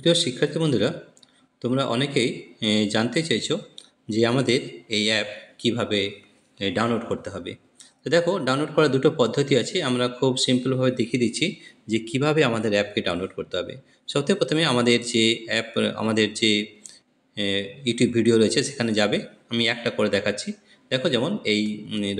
প্রিয় শিক্ষার্থী বন্ধুরা, তোমরা অনেকেই জানতে চাইছো যে আমাদের এই অ্যাপ কিভাবে ডাউনলোড করতে হবে। তো দেখো, ডাউনলোড করার দুটো পদ্ধতি আছে। আমরা খুব সিম্পলভাবে দেখিয়ে দিচ্ছি যে কিভাবে আমাদের অ্যাপকে ডাউনলোড করতে হবে। সবথেকে প্রথমে আমাদের যে ইউটিউব ভিডিও রয়েছে সেখানে যাবে। আমি একটা করে দেখাচ্ছি। দেখো, যেমন এই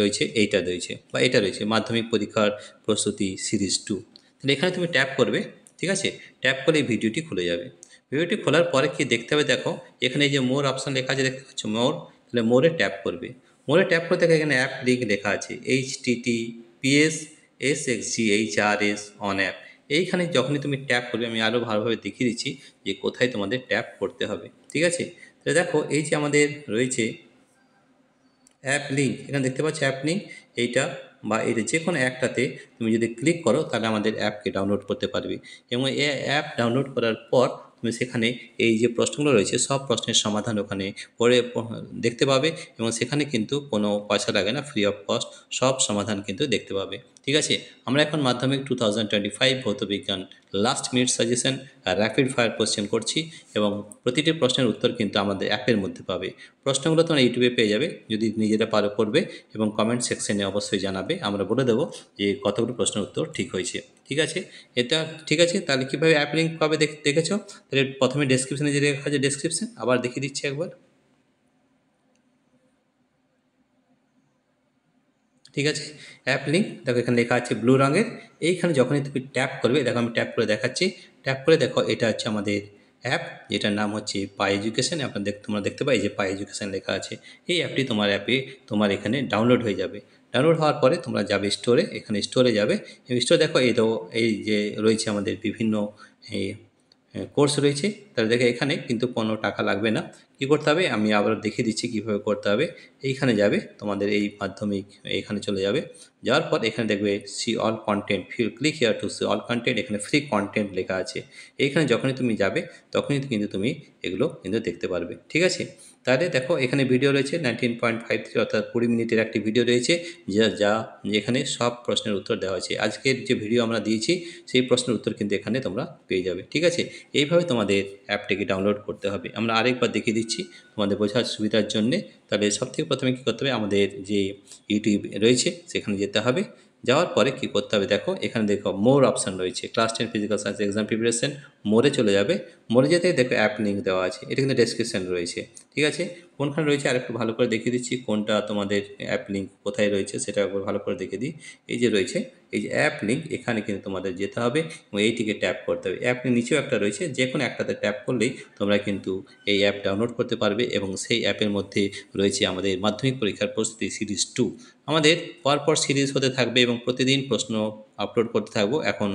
রয়েছে, এইটা রয়েছে বা এটা রয়েছে মাধ্যমিক পরীক্ষার প্রস্তুতি সিরিজ 2। তাহলে এখানে তুমি ট্যাপ করবে। ঠিক আছে, ট্যাপ করলে এই ভিডিওটি খুলে যাবে। ভিডিওটি খোলার পরে কি দেখতে হবে, দেখো এখানে এই যে মোর অপশান লেখা আছে, দেখতে পাচ্ছ মোর। তাহলে মোরে ট্যাপ করবে। মোরে ট্যাপ করতে দেখো এখানে অ্যাপ লিঙ্ক লেখা আছে HTTPS/SXGHRS অন অ্যাপ। এইখানে যখনই তুমি ট্যাপ করবে, আমি আরও ভালোভাবে দেখিয়ে দিচ্ছি যে কোথায় তোমাদের ট্যাপ করতে হবে। ঠিক আছে, তো দেখো এই যে আমাদের রয়েছে অ্যাপ লিঙ্ক, এখানে দেখতে পাচ্ছ অ্যাপ লিঙ্ক। এইটা বা এটা যে কোনো একটাতে তুমি যদি ক্লিক করো তাহলে আমাদের অ্যাপকে ডাউনলোড করতে পারবে। এবং এই অ্যাপ ডাউনলোড করার পর তুমি সেখানে এই যে প্রশ্নগুলো রয়েছে সব প্রশ্নের সমাধান ওখানে পড়ে দেখতে পাবে। এবং সেখানে কিন্তু কোনো পয়সা লাগে না, ফ্রি অফ কস্ট সব সমাধান কিন্তু দেখতে পাবে। ঠিক আছে, আমরা এখন মাধ্যমিক 2025 ভৌতবিজ্ঞান last minute suggestion rapid fire question করছি। এবং প্রতিটি প্রশ্নের উত্তর কিন্তু আমাদের অ্যাপের মধ্যে পাবে। প্রশ্নগুলো তোমরা ইউটিউবে পেয়ে যাবে, যদি নিজেরা পারো করবে এবং কমেন্ট সেকশনে অবশ্যই জানাবে। আমরা বলে দেবো যে কতগুলো প্রশ্নের উত্তর ঠিক হয়েছে। ঠিক আছে, এটা ঠিক আছে। তাহলে কীভাবে অ্যাপ লিঙ্ক পাবে দেখেছো? তাহলে প্রথমে ডেসক্রিপশনে যে লেখা আছে, ডেসক্রিপশন আবার দেখিয়ে দিচ্ছি একবার। ঠিক আছে, অ্যাপ লিঙ্ক দেখো এখানে লেখা আছে ব্লু রঙের। এইখানে যখনই তুমি ট্যাপ করবে, দেখো আমি ট্যাপ করে দেখাচ্ছি। ট্যাপ করে দেখো এটা হচ্ছে আমাদের অ্যাপ, যেটার নাম হচ্ছে পাই এডুকেশন। তোমরা দেখতে পাই যে পাই এডুকেশন লেখা আছে। এই অ্যাপটি তোমার এখানে ডাউনলোড হয়ে যাবে। ডাউনলোড হওয়ার পরে তোমরা যাবে স্টোরে, এখানে স্টোরে যাবে। এবং স্টোরে দেখো এই যে রয়েছে আমাদের বিভিন্ন কোর্স রয়েছে। তাহলে দেখো এখানে কিন্তু কোনো টাকা লাগবে না। কী করতে হবে আমি আবার দেখিয়ে দিচ্ছি কীভাবে করতে হবে। এইখানে যাবে, তোমাদের এই মাধ্যমিক এখানে চলে যাবে। যাওয়ার পর এখানে দেখবে see all content, click here to see all content. এখানে ফ্রি কন্টেন্ট লেখা আছে। এইখানে যখনই তুমি যাবে তখনই কিন্তু তুমি এগুলো কিন্তু দেখতে পারবে। ঠিক আছে, তাহলে দেখো এখানে ভিডিও রয়েছে 19.53, অর্থাৎ 20 মিনিটের একটি ভিডিও রয়েছে যেখানে সব প্রশ্নের উত্তর দেওয়া আছে। আজকের যে ভিডিও আমরা দিয়েছি সেই প্রশ্নের উত্তর কিন্তু এখানে তোমরা পেয়ে যাবে। ঠিক আছে, এইভাবে তোমাদের অ্যাপটিকে ডাউনলোড করতে হবে। আমরা আরেকবার দেখিয়ে দিচ্ছি তোমাদের বোঝার সুবিধার জন্যে। তাহলে সবথেকে প্রথমে কী করতে হবে, আমাদের যে ইউটিউব রয়েছে সেখানে যেতে হবে। যাওয়ার পরে কী করতে হবে, দেখো এখানে দেখো মোর অপশান রয়েছে, class 10 physical science exam preparation. মোরে চলে যাবে। মোরে যেতে দেখো অ্যাপ লিঙ্ক দেওয়া আছে, এটা কিন্তু ডেসক্রিপশন রয়েছে। ঠিক আছে, কোনখানে রয়েছে আর একটু ভালো করে দেখিয়ে দিচ্ছি, কোনটা তোমাদের অ্যাপ লিঙ্ক কোথায় রয়েছে সেটা একবার ভালো করে দেখিয়ে দিই। এই যে রয়েছে এই যে অ্যাপ লিঙ্ক, এখানে কিন্তু তোমাদের যেতে হবে এবং এইটিকে ট্যাপ করতে হবে। অ্যাপ লিঙ্ক নিচেও একটা রয়েছে, যে কোনো একটাতে ট্যাপ করলেই তোমরা কিন্তু এই অ্যাপ ডাউনলোড করতে পারবে। এবং সেই অ্যাপের মধ্যে রয়েছে আমাদের মাধ্যমিক পরীক্ষার প্রস্তুতি সিরিজ 2। আমাদের পরপর সিরিজ হতে থাকবে এবং প্রতিদিন প্রশ্ন আপলোড করতে থাকবো। এখন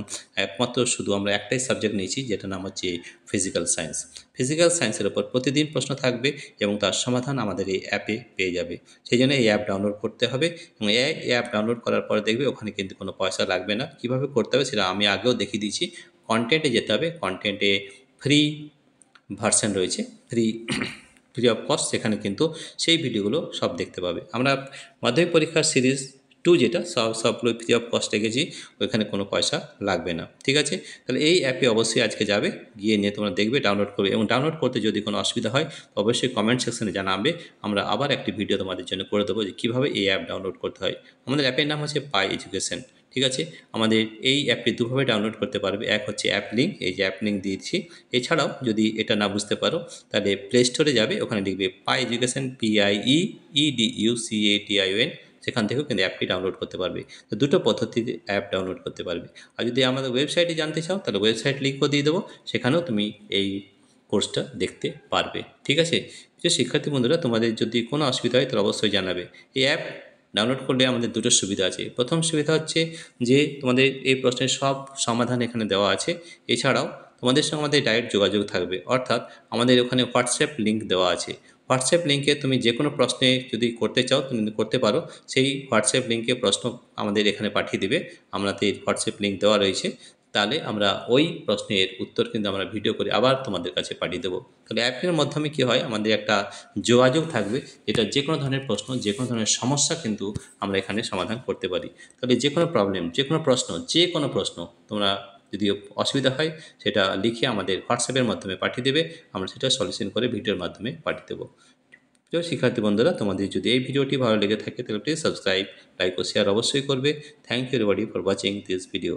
একমাত্র শুধু আমরা একটাই সাবজেক্ট নিয়েছি, যেটা নাম হচ্ছে ফিজিক্যাল সায়েন্স। ফিজিক্যাল সায়েন্সের ওপর প্রতিদিন প্রশ্ন থাকবে এবং তার সমাধান আমাদের এই অ্যাপে পেয়ে যাবে। সেই জন্য এই অ্যাপ ডাউনলোড করতে হবে। এবং এই অ্যাপ ডাউনলোড করার পরে দেখবে ওখানে কিন্তু কোনো পয়সা লাগবে না। কীভাবে করতে হবে সেটা আমি আগেও দেখিয়ে দিয়েছি। কন্টেন্টে যেতে হবে, কন্টেন্টে ফ্রি ভার্সান রয়েছে, ফ্রি অফ কস্ট। সেখানে কিন্তু সেই ভিডিওগুলো সব দেখতে পাবে। আমরা মাধ্যমিক পরীক্ষার সিরিজ 2 যেটা সবগুলো ফ্রি অফ কস্ট রেখেছি, ওইখানে কোনো পয়সা লাগবে না। ঠিক আছে, তাহলে এই অ্যাপে অবশ্যই আজকে যাবে, গিয়ে নিয়ে তোমরা দেখবে, ডাউনলোড করবে। এবং ডাউনলোড করতে যদি কোনো অসুবিধা হয় তো অবশ্যই কমেন্ট সেকশনে জানাবে। আমরা আবার একটি ভিডিও তোমাদের জন্য করে দেবো যে কীভাবে এই অ্যাপ ডাউনলোড করতে হয়। আমাদের অ্যাপের নাম হচ্ছে পাই এডুকেশন। ঠিক আছে, আমাদের এই অ্যাপটি দুভাবে ডাউনলোড করতে পারবে। এক হচ্ছে অ্যাপ লিঙ্ক, এই যে অ্যাপ লিঙ্ক দিয়েছি। এছাড়াও যদি এটা না বুঝতে পারো তাহলে প্লে স্টোরে যাবে, ওখানে লিখবে পাই এডুকেশন, PIEEDUCATION। সেখান থেকেও কিন্তু অ্যাপটি ডাউনলোড করতে পারবে। তো দুটো পদ্ধতিতে অ্যাপ ডাউনলোড করতে পারবে। আর যদি আমাদের ওয়েবসাইটে জানতে চাও তাহলে ওয়েবসাইট লিঙ্কও দিয়ে দেবো, সেখানেও তুমি এই কোর্সটা দেখতে পারবে। ঠিক আছে, যে শিক্ষার্থী বন্ধুরা, তোমাদের যদি কোনো অসুবিধা হয় তাহলে অবশ্যই জানাবে। এই অ্যাপ ডাউনলোড করলে আমাদের দুটো সুবিধা আছে। প্রথম সুবিধা হচ্ছে যে তোমাদের এই প্রশ্নের সব সমাধান এখানে দেওয়া আছে। এছাড়াও তোমাদের সঙ্গে আমাদের ডাইরেক্ট যোগাযোগ থাকবে, অর্থাৎ আমাদের ওখানে হোয়াটসঅ্যাপ লিঙ্ক দেওয়া আছে। হোয়াটসঅ্যাপ লিঙ্কে তুমি যে কোনো প্রশ্নে যদি করতে চাও তুমি করতে পারো। সেই হোয়াটসঅ্যাপ লিঙ্কে প্রশ্ন আমাদের এখানে পাঠিয়ে দেবে। আমাদের হোয়াটসঅ্যাপ লিঙ্ক দেওয়া রয়েছে। তাহলে আমরা ওই প্রশ্নের উত্তর কিন্তু আমরা ভিডিও করে আবার তোমাদের কাছে পাঠিয়ে দেবো। তাহলে অ্যাপের মাধ্যমে কী হয়, আমাদের একটা যোগাযোগ থাকবে। এটা যে কোনো ধরনের প্রশ্ন, যে কোনো ধরনের সমস্যা কিন্তু আমরা এখানে সমাধান করতে পারি। তাহলে যে কোনো প্রবলেম, যে কোনো প্রশ্ন তোমরা যদি অসুবিধা হয় সেটা লিখে আমাদের হোয়াটসঅ্যাপের মাধ্যমে পাঠিয়ে দেবে, আমরা সেটা সলিউশন করে ভিডিওর মাধ্যমে পাঠিয়ে দেবো। প্রিয় শিক্ষার্থী বন্ধুরা, তোমাদের যদি এই ভিডিওটি ভালো লেগে থাকে তাহলে প্লিজ সাবস্ক্রাইব, লাইক ও শেয়ার অবশ্যই করবে। Thank you everybody for watching this video.